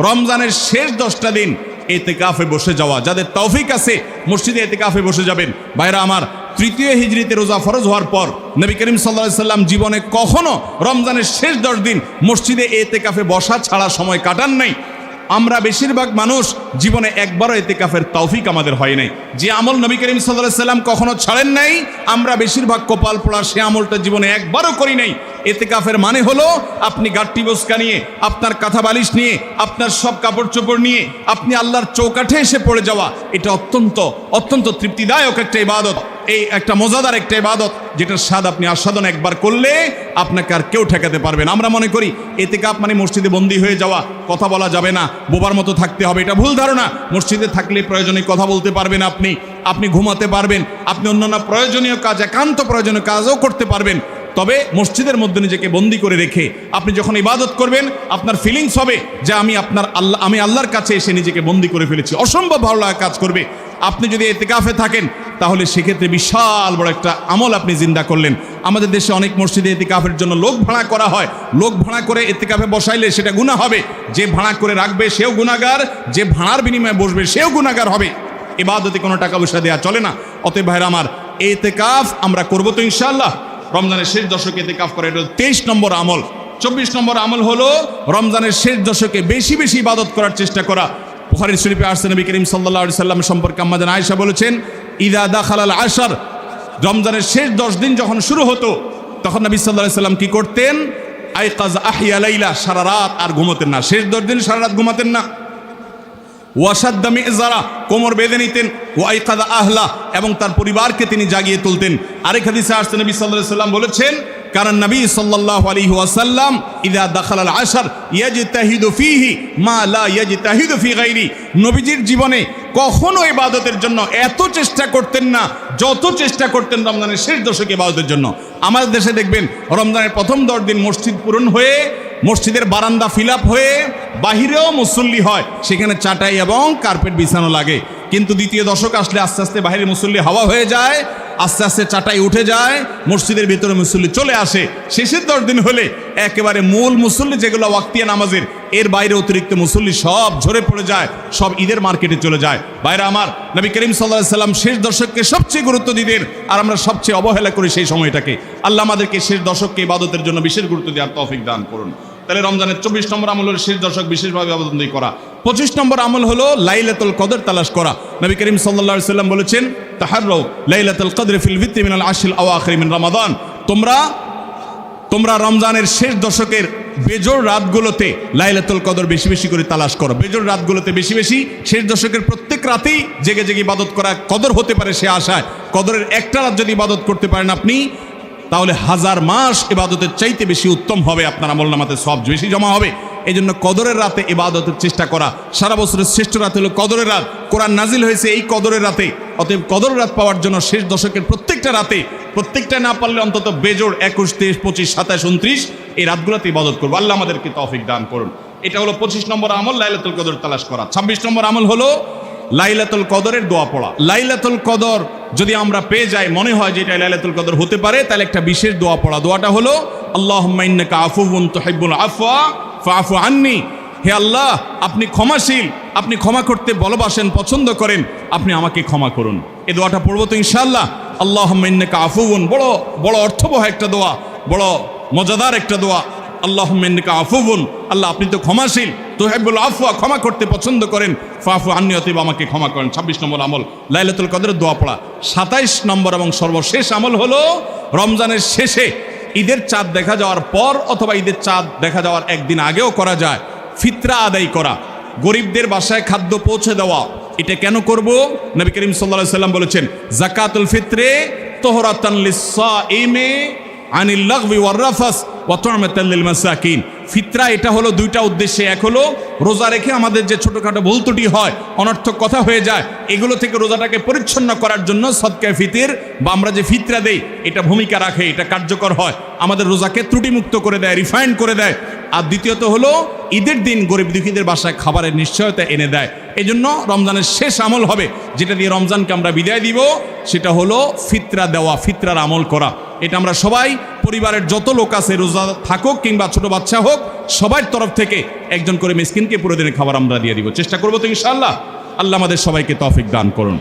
রমজানের শেষ 10টা দিন ইতিকাফে বসে যাওয়া। যাদের তৌফিক আছে মসজিদে ইতিকাফে বসে যাবেন। ভাইরা আমার, 3য় হিজরিতে রোজা ফরজ হওয়ার পর নবী করিম সাল্লাল্লাহু আলাইহি সাল্লাম জীবনে কখনো রমজানের শেষ 10 দিন মসজিদে ইতিকাফে বসা ছাড়া সময় কাটান নাই। আমরা বেশিরভাগ মানুষ জীবনে একবারও ইতিকাফের তৌফিক আমাদের হয় নাই। যে আমল নবী করিম সাল্লাল্লাহু আলাইহি সাল্লাম কখনো ছাড়েন নাই, আমরা বেশিরভাগ কপাল পোড়া সে আমলটা জীবনে একবারও করি নাই। ইতিকাফের মানে হলো আপনি গাট্টি বস্কা নিয়ে, আপনার কাঁথা বালিশ নিয়ে, আপনার সব কাপড় চোপড় নিয়ে আপনি আল্লাহর চৌকাঠে এসে পড়ে যাওয়া। এটা অত্যন্ত তৃপ্তিদায়ক একটা ইবাদত, এই একটা মজাদার একটা ইবাদত, যেটার স্বাদ আপনি আস্বাদন একবার করলে আপনাকে আর কেউ ঠেকাতে পারবে না। আমরা মনে করি ইতিকাফ মানে মসজিদে বন্দী হয়ে যাওয়া, কথা বলা যাবে না, বোবার মতো থাকতে হবে। এটা ভুল ধারণা। মসজিদে থাকলে প্রয়োজনীয় কথা বলতে পারবেন, আপনি ঘুমাতে পারবেন, আপনি অন্যান্য প্রয়োজনীয় কাজ, একান্ত প্রয়োজনীয় কাজও করতে পারবেন। তবে মসজিদের মধ্যে নিজেকে বন্দী করে রেখে আপনি যখন ইবাদত করবেন, আপনার ফিলিংস হবে যে আমি আল্লাহর কাছে এসে নিজেকে বন্দী করে ফেলেছি। অসম্ভব ভালো লাগা কাজ করবে। আপনি যদি ইতিকাফে থাকেন তাহলে সেক্ষেত্রে বিশাল বড় একটা আমল আপনি জিন্দা করলেন। আমাদের দেশে অনেক মসজিদে ইতিকাফের জন্য লোক ভাড়া করা হয়। লোক ভাড়া করে ইতিকাফে বসাইলে সেটা গুনাহ হবে। যে ভাড়া করে রাখবে সেও গুনাহগার, যে ভাড়ার বিনিময়ে বসবে সেও গুনাহগার হবে। ইবাদতে কোনো টাকা পয়সা দেওয়া চলে না। অতএব ভাইরা আমার, ইতিকাফ আমরা করবো তো ইনশাআল্লাহ। রমজানের শেষ দশকে ইতিকাফ করা, এটা 23 নম্বর আমল। 24 নম্বর আমল হলো রমজানের শেষ দশকে বেশি বেশি ইবাদত করার চেষ্টা করা। বুখারী শরীফে আসছে নবী করিম সাল্লাল্লাহু আলাইহি সাল্লাম সম্পর্কে আম্মা জান আয়েশা বলেছেন, ইযা দাখালাল আশর, রমজানের শেষ 10 দিন যখন শুরু হতো তখন নবী সাল্লাল্লাহু আলাইহি সাল্লাম কি করতেন? আইকাজ আহিয়া লাইলা, সারা রাত আর ঘুমাতেন না। শেষ 10 দিন সারা রাত ঘুমাতেন না। ওয়াসাদ্দা মিযজারা, কোমর বেঁধে নিতেন। ওয়াইকাযা আহলা, এবং তার পরিবারকে তিনি জাগিয়ে তুলতেন। আরেক হাদিসে আসছে নবী সাল্লাল্লাহু আলাইহি সাল্লাম বলেছেন, কারণ নবী সাল্লাল্লাহু আলাইহি ওয়াসাল্লাম ইযা দাখালাল আশর ইয়াজতাহিদু ফীহি মা লা ইয়াজতাহিদু ফী গায়রি, নবীজির জীবনে কখনো ইবাদতের জন্য এত চেষ্টা করতেন না যত চেষ্টা করতেন রমজানের শেষ দশকে ইবাদতের জন্য। আমাদের দেশে দেখবেন রমজানের প্রথম 10 দিন মসজিদ পূরণ হয়ে, মসজিদের বারান্দা ফিল আপ হয়ে, বাহিরেও মুসল্লি হয়, সেখানে চাটাই এবং কার্পেট বিছানো লাগে। কিন্তু দ্বিতীয় দশক আসলে আস্তে আস্তে বাহিরে মুসল্লি হাওয়া হয়ে যায়, আস্তে আস্তে চাটাই উঠে যায়, মসজিদের ভিতরে মুসল্লি চলে আসে। শেষের 10 দিন হলে একেবারে মূল মুসল্লি যেগুলো ওয়াক্তিয়া নামাজের, এর বাইরে অতিরিক্ত মুসল্লি সব ঝরে পড়ে যায়, সব ঈদের মার্কেটে চলে যায়। বাইরে আমার, নবী করিম সাল্লাল্লাহু আলাইহি সাল্লাম শেষ দশককে সবচেয়ে গুরুত্ব দিতেন, আর আমরা সবচেয়ে অবহেলা করি সেই সময়টাকে। আল্লাহ আমাদেরকে শেষ দশককে ইবাদতের জন্য বিশেষ গুরুত্ব দেওয়ার তৌফিক দান করুন। তাহলে রমজানের 24 নম্বর আমল হলো শেষ দশক বিশেষভাবে আবেদন করা। 25 নম্বর আমল হলো লাইলাতুল কদর তালাশ করা। নবী করিম সাল্লাল্লাহু আলাইহি সাল্লাম বলেছেন, তাহাররাউ লাইলাতুল কদর ফিল ভিত্রি মিনাল আশরিল আওয়াখির মিন রমাদান, তোমরা রমজানের শেষ দশকের বেজোড় রাতগুলোতে লাইলাতুল কদর বেশি বেশি করে তালাশ করো। বেজোড় রাতগুলোতে বেশি বেশি, শেষ দশকের প্রত্যেক রাতেই জেগে জেগে ইবাদত করা কদর হতে পারে সে আশায়। কদরের একটা রাত যদি ইবাদত করতে পারেন আপনি, তাহলে 1000 মাস ইবাদতের চাইতে বেশি উত্তম হবে, আপনার আমলনামাতে সওয়াব বেশি জমা হবে। এই জন্য কদরের রাতে ইবাদতের চেষ্টা করা। সারা বছরের শ্রেষ্ঠ রাত হলো কদরের রাত। কোরআন নাজিল হয়েছে এই কদরের রাতে। অতএব কদরের রাত পাওয়ার জন্য শেষ দশকের প্রত্যেকটা রাতে, প্রত্যেকটা না পারলে অন্তত বেজোড় 21, 23, 25, 27, 29 এই রাতগুলোতে ইবাদত করবো। আল্লাহ আমাদেরকে তৌফিক দান করুন। এটা হলো 25 নম্বর আমল, লাইলাতুল কদর তালাশ করা। 26 নম্বর আমল হলো লাইলাতুল কদরের দোয়া পড়া। লাইলাতুল কদর যদি আমরা পেয়ে যাই, মনে হয় যে এটা লাইলাতুল কদর হতে পারে, তাহলে একটা বিশেষ দোয়া পড়া। দোয়াটা হলো, আল্লাহুম্মা ইন্নাকা আফুউন তুহিব্বুল আফওয়া ফাআফু আন্নি, হে আল্লাহ আপনি ক্ষমাশীল, আপনি ক্ষমা করতে ভালোবাসেন, পছন্দ করেন, আপনি আমাকে ক্ষমা করুন। এই দোয়াটা পড়বো তো ইনশাআল্লাহ। আল্লাহুম্মা ইন্নাকা আফুউন, বড় বড় অর্থবহ একটা দোয়া, বড় মজাদার একটা দোয়া। আল্লাহুম্মা ইন্নাকা আফুউন, আল্লাহ আপনি তো ক্ষমাশীল, তুহিব্বুল আফওয়া ক্ষমা করতে পছন্দ করেন, ফাআফু আন্নি অতএব আমাকে ক্ষমা করেন। 26 নম্বর আমল লাইলাতুল কদরের দোয়া পড়া। 27 নম্বর এবং সর্বশেষ আমল হলো রমজানের শেষে, ঈদের চাঁদ দেখা যাওয়ার পর অথবা ঈদের চাঁদ দেখা যাওয়ার একদিন আগেও করা যায়, ফিতরা আদায় করা, গরিবদের বাসায় খাদ্য পৌঁছে দেওয়া। এটা কেন করব? নবী করিম সাল্লাল্লাহু আলাইহি সাল্লাম বলেছেন, যাকাতুল ফিত্রে তাহরাতান লিস-সাইমি আনিল লাগবি ওয়ার রাফাস ওয়া তু'মাতাল লিল মাসাকিন। ফিতরা এটা হলো দুইটা উদ্দেশ্যে। এক হলো রোজা রেখে আমাদের যে ছোটোখাটো ভুল ত্রুটি হয়, অনর্থক কথা হয়ে যায়, এগুলো থেকে রোজাটাকে পরিচ্ছন্ন করার জন্য সদকায়ে ফিতর বা আমরা যে ফিতরা দেই এটা ভূমিকা রাখে, এটা কার্যকর হয়, আমাদের রোজাকে ত্রুটিমুক্ত করে দেয়, রিফাইন্ড করে দেয়। আর দ্বিতীয়ত হলো ঈদের দিন গরিব দুঃখীদের বাসায় খাবারের নিশ্চয়তা এনে দেয়। এই জন্য রমজানের শেষ আমল হবে, যেটা দিয়ে রমজানকে আমরা বিদায় দিব, সেটা হলো ফিতরা দেওয়া, ফিতরার আমল করা। এটা আমরা সবাই পরিবারের যত লোক আছে রোজা থাকুক কিংবা ছোট বাচ্চা হোক সবার তরফ থেকে একজন করে মিসকিনকে পুরো দিনের খাবার আমরা দিয়ে দিব। চেষ্টা করবো তো ইনশাআল্লাহ। আল্লাহ আমাদের সবাইকে তৌফিক দান করুন।